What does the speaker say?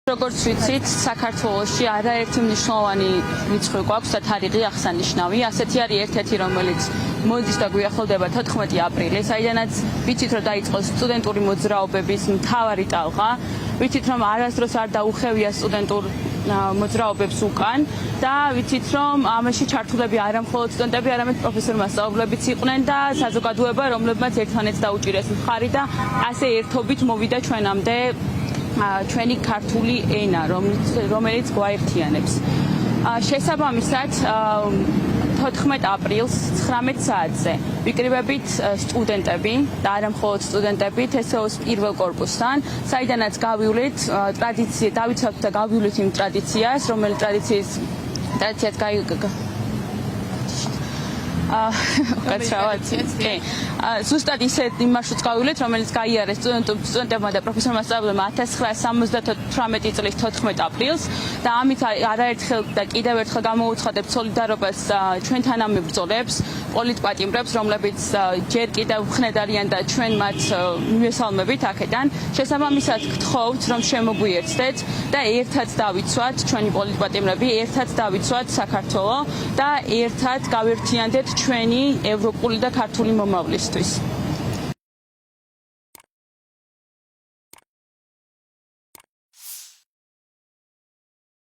როგორც ვიცით, საქართველოში არაერთი მნიშვნელოვანი რიცხვი გვაქვს და თარიღი აღსანიშნავი. ასეთი არის ერთ-ერთი, რომელიც მოდის და გვიახლოვდება 14 აპრილი, საიდანაც ვიცით, რომ დაიწყო სტუდენტური მოძრაობების მთავარი ტალღა. ვიცით, რომ არასდროს არ დაუხევია სტუდენტურ მოძრაობებს უკან და ვიცით, რომ ამაში ჩართულები არა მხოლოდ სტუდენტები, არამედ პროფესორ მასწავლებლებიც იყვნენ და საზოგადოება, რომლებმაც ერთმანეთს დაუჭირეს მხარი და ასე ერთობით მოვიდა ჩვენამდე ჩვენი ქართული ენა, რომელიც გვაერთიანებს. შესაბამისად, 14 აპრილს 19 საათზე ვიკრიბებით სტუდენტები და არა მხოლოდ სტუდენტები TSO-ს პირველ კორპუსთან, საიდანაც გავივლით ტრადიცია, დავიცავთ და გავივლით იმ ტრადიციას, რომელიც ტრადიციას ზუსტად ისეთ იმაშიც გავივლით, რომელიც გაიარეს სტუდენტებმა და პროფესორ მასწავლებლებმა 1978 წლის 14 აპრილს და ამით არაერთხელ და კიდევ ერთხელ გამოუცხადებთ სოლიდარობას ჩვენთან ამებრძოლებს, პოლიტპატიმრებს, რომლებიც ჯერ კიდევ ხნედ არიან და ჩვენ მათ მივესალმებით აქედან. შესაბამისად გთხოვთ, რომ შემოგვიერთდეთ და ერთად დავიცვათ ჩვენი პოლიტპატიმრები, ერთად დავიცვათ საქართველო და ერთად გავერთიანდეთ ჩვენი ევროპული და ქართული მომავლისთვის.